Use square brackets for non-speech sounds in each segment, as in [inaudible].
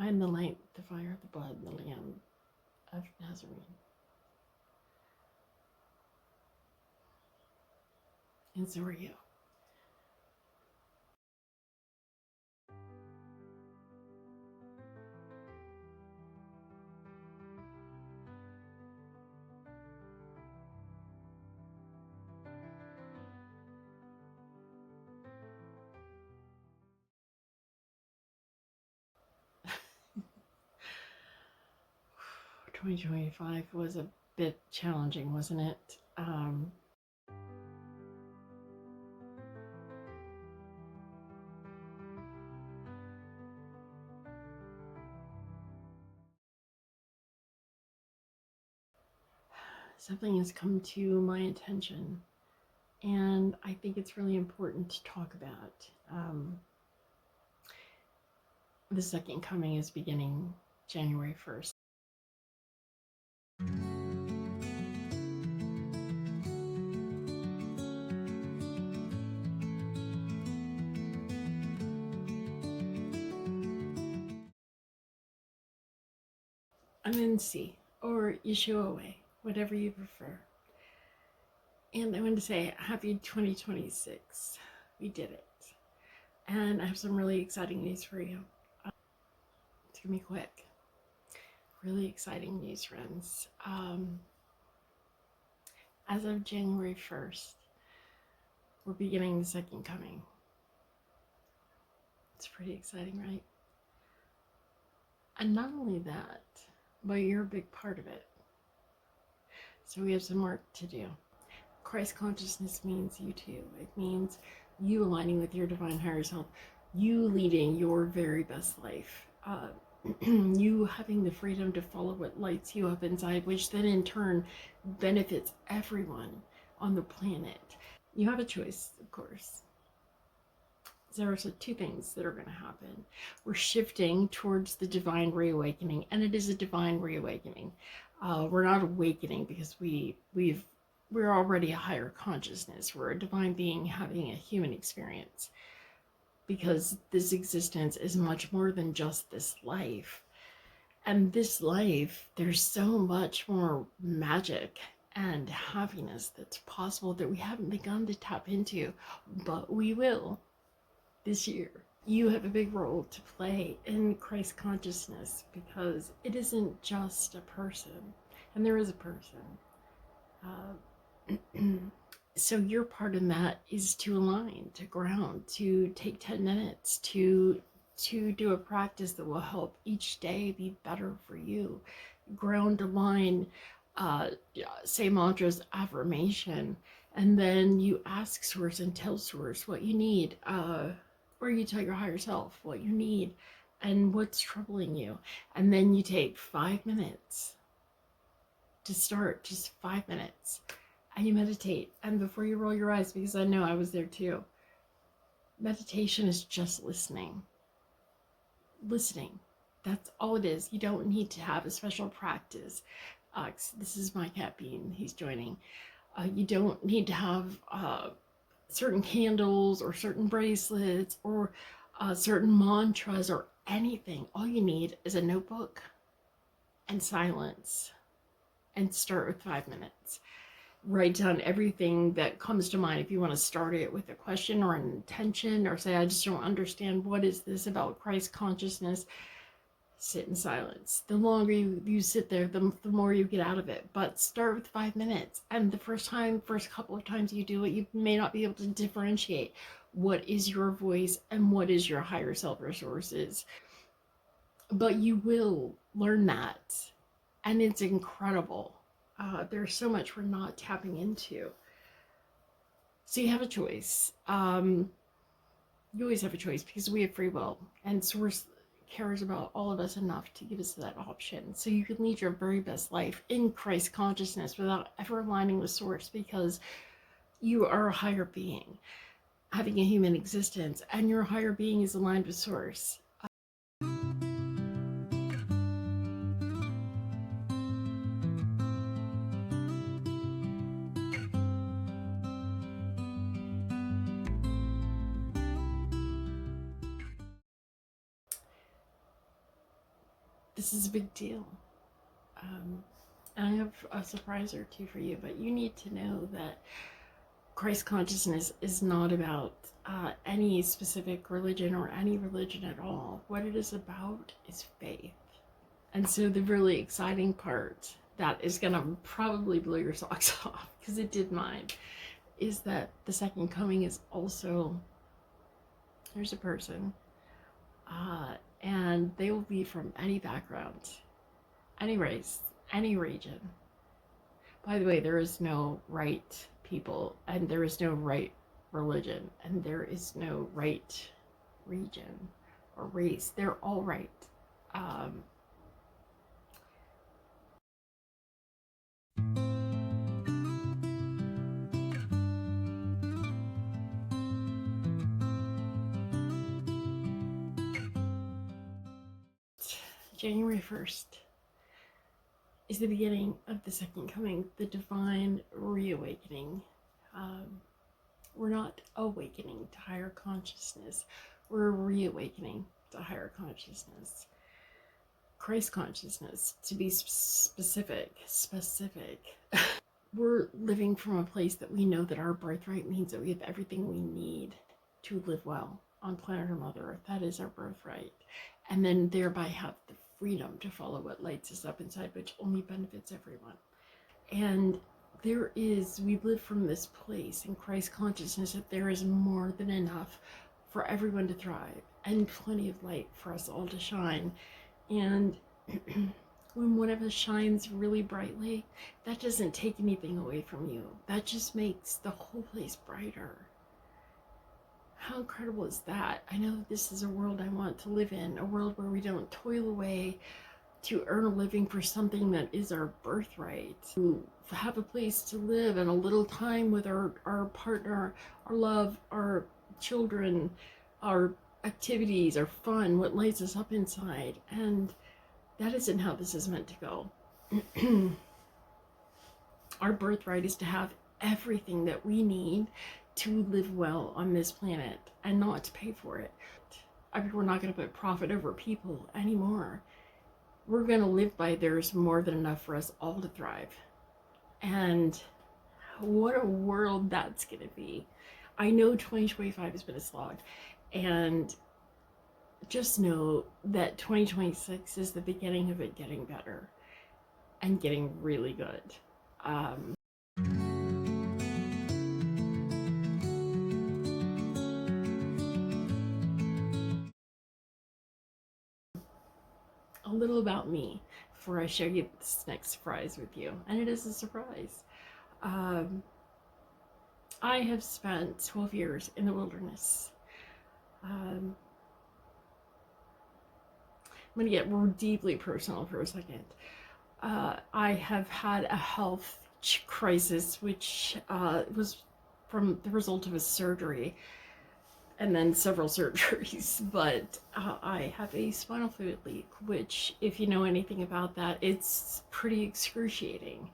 I am the light, the fire, the blood, and the lamb of Nazarene. And so are you. [sighs] 2025 was a bit challenging, wasn't it? Something has come to my attention, and I think it's really important to talk about. The second coming is beginning January 1st. I'm in C, or Yeshua Way, whatever you prefer. And I want to say happy 2026. We did it. And I have some really exciting news for you. It's going to be quick. Really exciting news, friends. As of January 1st, we're beginning the second coming. It's pretty exciting, right? And not only that, but you're a big part of it. So we have some work to do. Christ consciousness means you too. It means you aligning with your divine higher self, you leading your very best life, you having the freedom to follow what lights you up inside, which then in turn benefits everyone on the planet. You have a choice, of course. There are two things that are going to happen. We're shifting towards the divine reawakening, and it is a divine reawakening. We're not awakening because we're already a higher consciousness. We're a divine being having a human experience, because this existence is much more than just this life. And this life, there's so much more magic and happiness that's possible that we haven't begun to tap into, but we will this year. You have a big role to play in Christ consciousness, because it isn't just a person, and there is a person. So your part in that is to align, to ground, to take 10 minutes to do a practice that will help each day be better for you. Ground, align, say mantras, affirmation, and then you ask source and tell source what you need, or you tell your higher self what you need and what's troubling you. And then you take 5 minutes to start, just 5 minutes, and you meditate. And before you roll your eyes, because I know I was there too, meditation is just listening. Listening. That's all it is. You don't need to have a special practice. This is my cat Bean. He's joining. You don't need to have certain candles or certain bracelets or certain mantras or anything. All you need is a notebook and silence, and start with 5 minutes. Write down everything that comes to mind. If you want to start it with a question or an intention, or say, I just don't understand, what is this about Christ consciousness? Sit in silence. The longer you sit there, the more you get out of it. But start with 5 minutes. And the first couple of times you do it, you may not be able to differentiate what is your voice and what is your higher self resources. But you will learn that. And it's incredible. There's so much we're not tapping into. So you have a choice. You always have a choice, because we have free will, and Source cares about all of us enough to give us that option. So you can lead your very best life in Christ consciousness without ever aligning with Source, because you are a higher being having a human existence, and your higher being is aligned with Source. This is a big deal. And I have a surprise or two for you, but you need to know that Christ consciousness is not about any specific religion or any religion at all. What it is about is faith. And so the really exciting part that is going to probably blow your socks off, because it did mine, is that the second coming is also, there's a person, and they will be from any background, any race, any region. By the way, there is no right people, and there is no right religion, and there is no right region or race. They're all right. January 1st is the beginning of the second coming, the divine reawakening. We're not awakening to higher consciousness. We're reawakening to higher consciousness. Christ consciousness, to be specific. We're living from a place that we know that our birthright means that we have everything we need to live well on planet Mother Earth. That is our birthright. And then thereby have the freedom to follow what lights us up inside, which only benefits everyone. And we live from this place in Christ consciousness that there is more than enough for everyone to thrive and plenty of light for us all to shine. And when one of us shines really brightly, that doesn't take anything away from you. That just makes the whole place brighter. How incredible is that? I know this is a world I want to live in, a world where we don't toil away to earn a living for something that is our birthright, to have a place to live and a little time with our partner, our love, our children, our activities, our fun, what lights us up inside. And that isn't how this is meant to go. Our birthright is to have everything that we need to live well on this planet and not to pay for it. I mean, we're not going to put profit over people anymore. We're going to live by there's more than enough for us all to thrive. And what a world that's going to be. I know 2025 has been a slog, and just know that 2026 is the beginning of it getting better and getting really good. A little about me before I share you this next surprise with you, and it is a surprise. I have spent 12 years in the wilderness. I'm going to get more deeply personal for a second. I have had a health crisis, which was from the result of a surgery and then several surgeries, but I have a spinal fluid leak, which, if you know anything about that, it's pretty excruciating.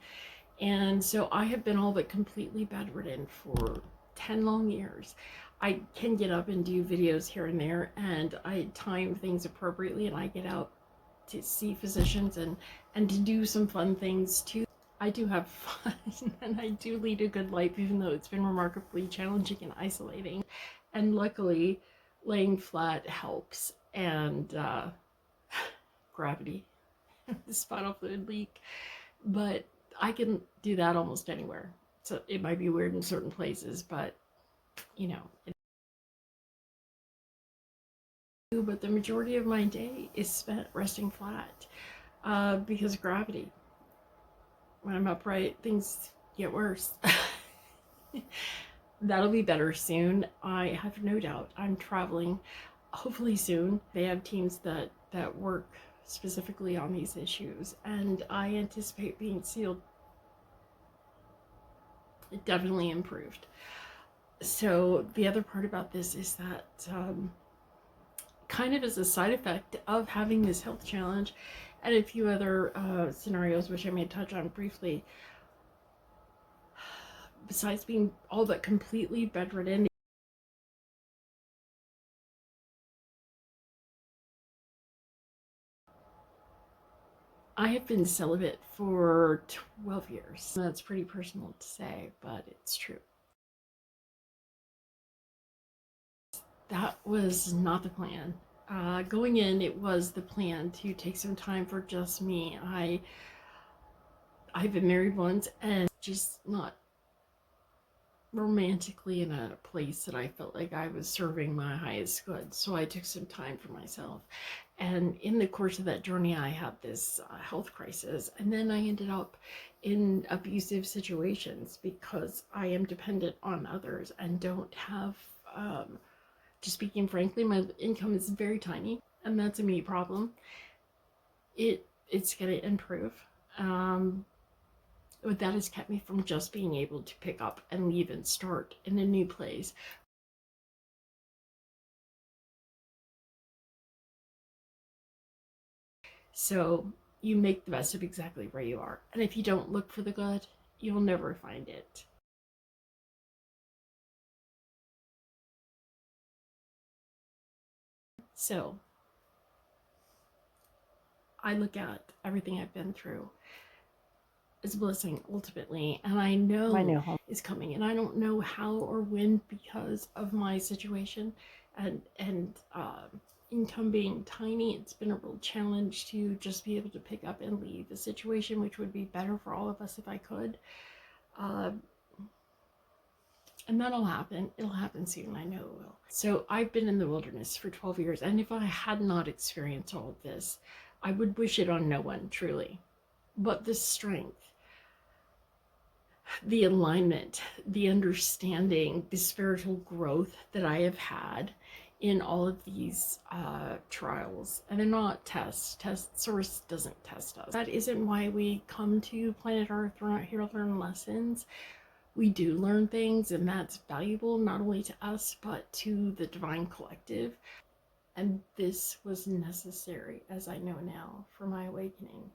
And so I have been all but completely bedridden for 10 long years. I can get up and do videos here and there, and I time things appropriately, and I get out to see physicians and to do some fun things too. I do have fun, and I do lead a good life, even though it's been remarkably challenging and isolating. And luckily, laying flat helps, and gravity, the spinal fluid leak. But I can do that almost anywhere. So it might be weird in certain places, but you know. But the majority of my day is spent resting flat because of gravity. When I'm upright, things get worse. That'll be better soon. I have no doubt. I'm traveling hopefully soon. They have teams that work specifically on these issues, and I anticipate being sealed. It definitely improved. So the other part about this is that kind of as a side effect of having this health challenge and a few other scenarios, which I may touch on briefly, besides being all but completely bedridden, I have been celibate for 12 years. That's pretty personal to say, but it's true. That was not the plan. Going in, it was the plan to take some time for just me. I've been married once and just not romantically in a place that I felt like I was serving my highest good. So I took some time for myself. And in the course of that journey, I had this health crisis. And then I ended up in abusive situations because I am dependent on others and don't have, just speaking frankly, my income is very tiny. And that's a me problem. It's going to improve. But that has kept me from just being able to pick up and leave and start in a new place. So you make the best of exactly where you are. And if you don't look for the good, you'll never find it. So I look at everything I've been through as a blessing ultimately, and I know my new home is coming, and I don't know how or when because of my situation and income being tiny. It's been a real challenge to just be able to pick up and leave a situation, which would be better for all of us if I could. Uh, and that'll happen. It'll happen soon. I know it will. So I've been in the wilderness for 12 years, and if I had not experienced all of this, I would wish it on no one, truly. But the strength, the alignment, the understanding, the spiritual growth that I have had in all of these trials, and they're not tests. Source doesn't test us. That isn't why we come to planet Earth. We're not here to learn lessons. We do learn things, and that's valuable not only to us but to the divine collective. And this was necessary, as I know now, for my awakening.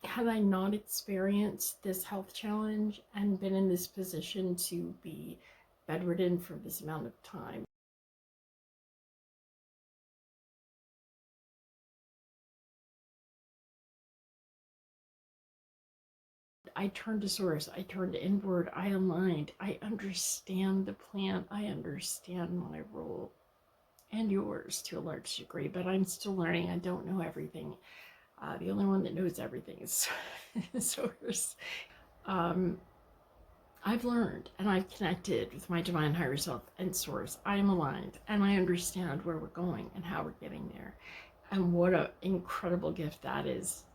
Had I not experienced this health challenge and been in this position to be bedridden for this amount of time, I turned to source, I turned inward, I aligned, I understand the plan, I understand my role and yours to a large degree, but I'm still learning. I don't know everything. The only one that knows everything is source. Um, I've learned and I've connected with my divine higher self and source. I am aligned and I understand where we're going and how we're getting there. And what an incredible gift that is.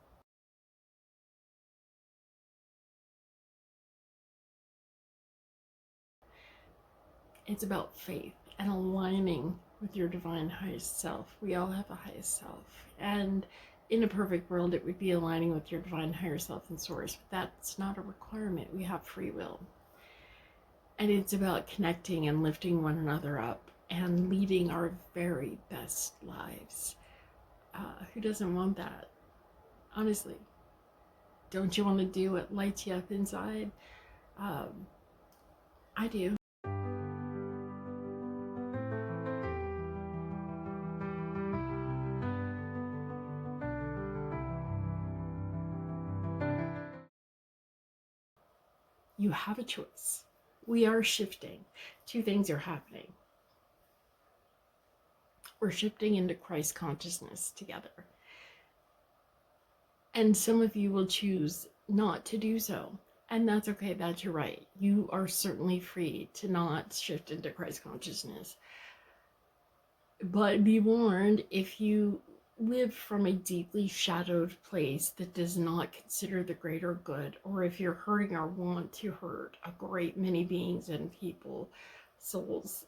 It's about faith and aligning with your divine highest self. We all have a highest self. And in a perfect world, it would be aligning with your divine higher self and source. But that's not a requirement. We have free will. And it's about connecting and lifting one another up and leading our very best lives. Who doesn't want that? Honestly, don't you want to do what lights you up inside? I do. You have a choice. We are shifting. Two things are happening. We're shifting into Christ consciousness together. And some of you will choose not to do so. And that's okay. That's your right. You are certainly free to not shift into Christ consciousness. But be warned, if you live from a deeply shadowed place that does not consider the greater good, or if you're hurting or want to hurt a great many beings and people, souls,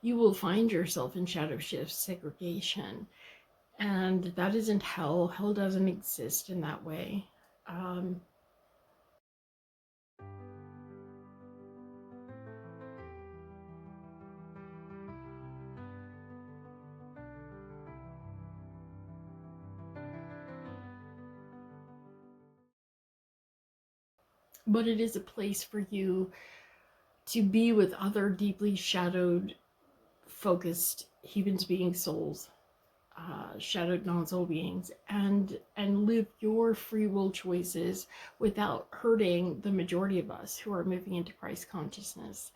you will find yourself in shadow shift segregation. And that isn't hell. Hell doesn't exist in that way. But it is a place for you to be with other deeply shadowed, focused humans being souls, shadowed non-soul beings, and live your free will choices without hurting the majority of us who are moving into Christ consciousness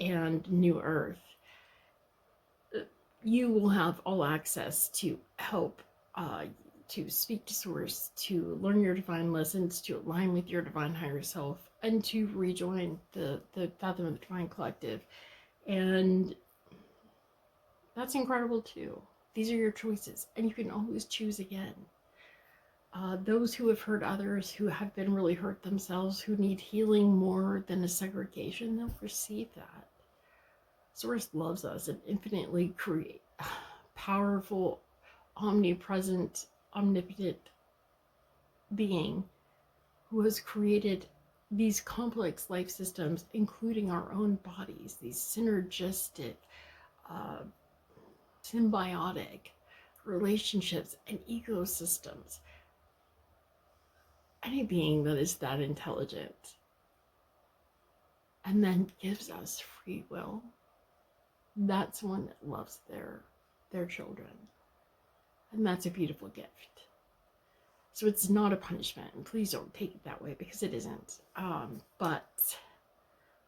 and new earth. You will have all access to help, to speak to source, to learn your divine lessons, to align with your divine higher self, and to rejoin the Fathom of the Divine Collective. And that's incredible too. These are your choices, and you can always choose again. Those who have hurt others, who have been really hurt themselves, who need healing more than a segregation, they'll receive that. Source loves us, an infinitely powerful, omnipresent, omnipotent being who has created these complex life systems, including our own bodies, these synergistic, symbiotic relationships and ecosystems. Any being that is that intelligent and then gives us free will, that's one that loves their children. And that's a beautiful gift. So it's not a punishment, and please don't take it that way, because it isn't. But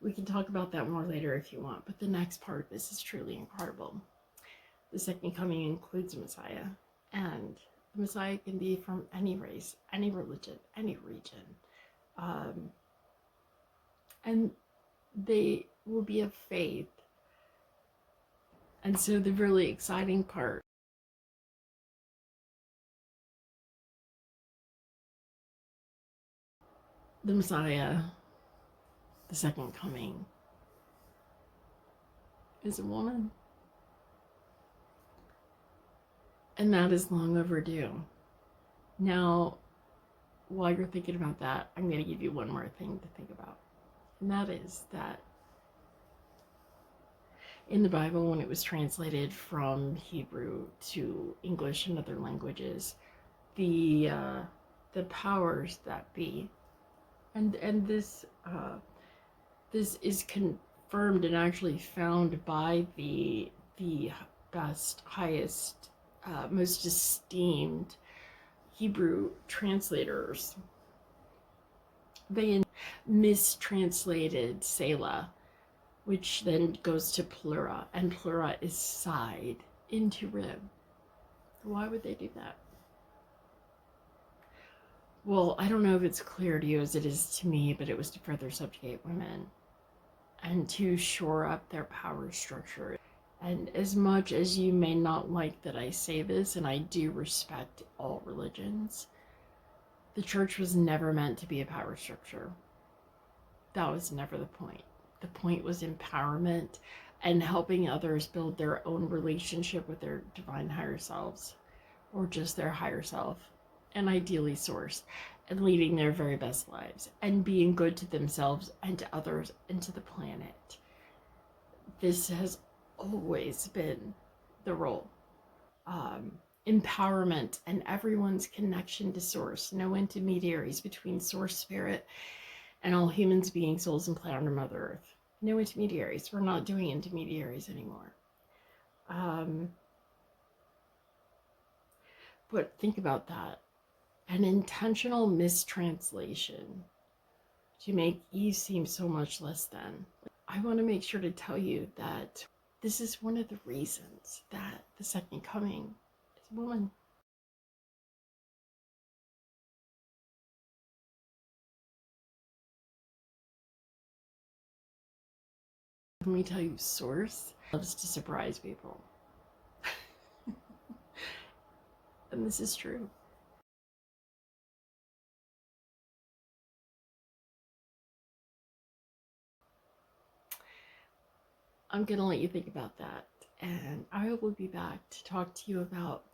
we can talk about that more later if you want. But the next part of this is truly incredible. The second coming includes a Messiah, and the Messiah can be from any race, any religion, any region. And they will be of faith. And so the really exciting part, the Messiah, the second coming, is a woman. And that is long overdue. Now, while you're thinking about that, I'm going to give you one more thing to think about. And that is that in the Bible, when it was translated from Hebrew to English and other languages, the powers that be, and this is confirmed and actually found by the best, highest, most esteemed Hebrew translators. They mistranslated Selah, which then goes to pleura, and pleura is side into rib. Why would they do that? Well, I don't know if it's clear to you as it is to me, but it was to further subjugate women and to shore up their power structure. And as much as you may not like that I say this, and I do respect all religions, the church was never meant to be a power structure. That was never the point. The point was empowerment and helping others build their own relationship with their divine higher selves, or just their higher self, and ideally source, and leading their very best lives and being good to themselves and to others and to the planet. This has always been the role. Empowerment and everyone's connection to source. No intermediaries between source spirit and all humans, being souls, and planet Mother Earth. No intermediaries. We're not doing intermediaries anymore. But think about that. An intentional mistranslation to make you seem so much less than. I want to make sure to tell you that this is one of the reasons that the second coming is a woman. Let me tell you, source loves to surprise people. And this is true. I'm going to let you think about that. And I will be back to talk to you about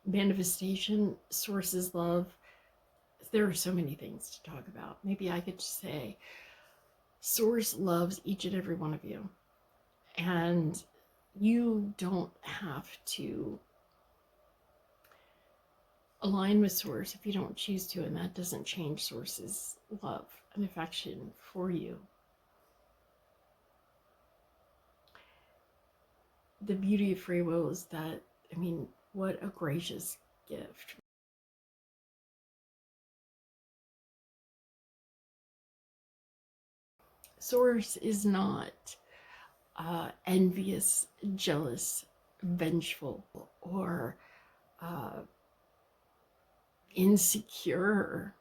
manifestation, source's love. There are so many things to talk about. Maybe I could just say, source loves each and every one of you. And you don't have to align with source if you don't choose to, and that doesn't change source's love and affection for you. The beauty of free will is that, I mean, What a gracious gift. Source is not envious, jealous, vengeful, or uh, insecure.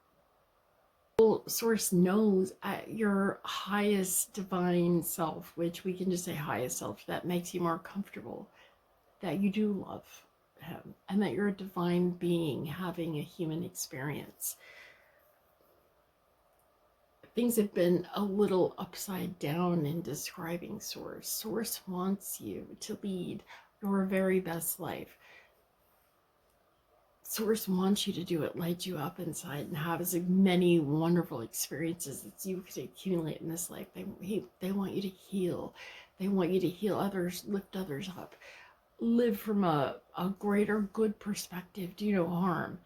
Source knows at your highest divine self, which we can just say highest self, that makes you more comfortable, that you do love him and that you're a divine being having a human experience. Things have been a little upside down in describing Source. Source wants you to lead your very best life. Source wants you to do it, light you up inside, and have as many wonderful experiences as you could accumulate in this life. They want you to heal. They want you to heal others, lift others up, live from a greater good perspective, do no harm.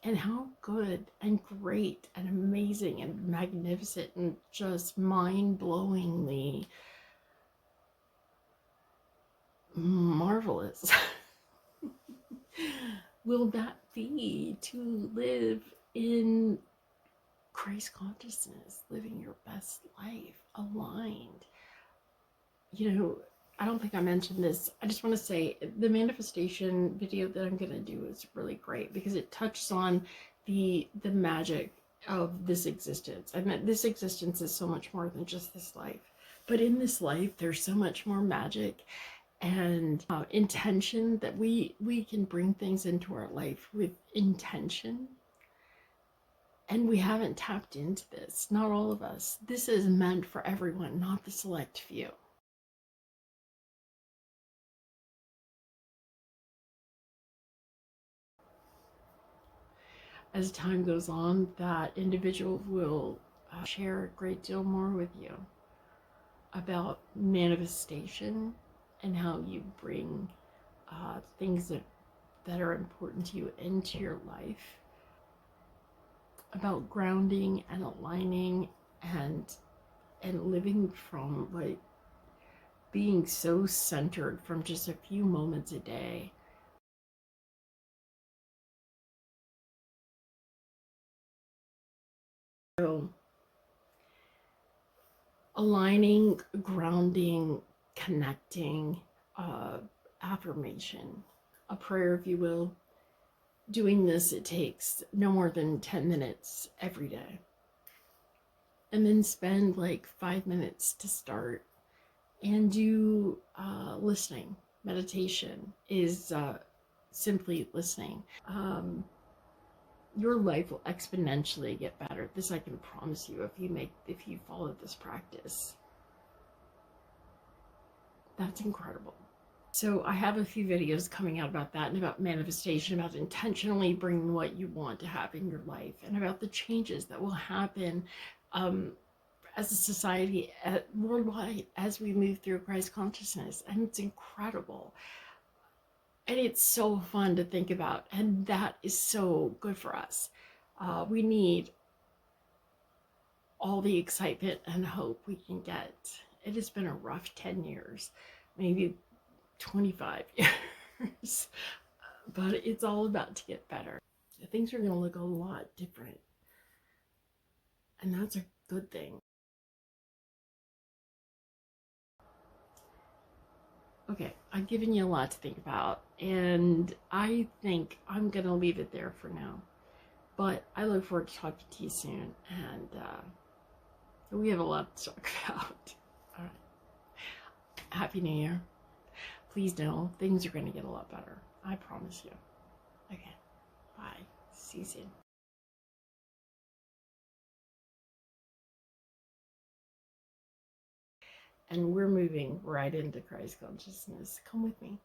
And how good and great and amazing and magnificent and just mind-blowingly marvelous will that be to live in Christ consciousness, living your best life, aligned. You know, I don't think I mentioned this. I just want to say the manifestation video that I'm going to do is really great because it touches on the magic of this existence. I mean, this existence is so much more than just this life. But in this life, there's so much more magic and intention that we can bring things into our life with intention. And we haven't tapped into this, not all of us. This is meant for everyone, not the select few. As time goes on, that individual will share a great deal more with you about manifestation and how you bring things that are important to you into your life, about grounding and aligning and living from like being so centered from just a few moments a day. So aligning, grounding, connecting, affirmation, a prayer, if you will. Doing this, it takes no more than 10 minutes every day. And then spend like 5 minutes to start and do listening. Meditation is simply listening. Your life will exponentially get better. This I can promise you if you follow this practice. That's incredible. So I have a few videos coming out about that and about manifestation, about intentionally bringing what you want to have in your life and about the changes that will happen as a society worldwide as we move through Christ consciousness. And it's incredible. And it's so fun to think about. And that is so good for us. We need all the excitement and hope we can get. It has been a rough 10 years, maybe 25 years, but it's all about to get better. Things are going to look a lot different, and that's a good thing. Okay, I've given you a lot to think about, and I think I'm going to leave it there for now. But I look forward to talking to you soon, and we have a lot to talk about. All right. Happy New Year. Please know things are going to get a lot better. I promise you. Okay. Bye. See you soon. And we're moving right into Christ consciousness. Come with me.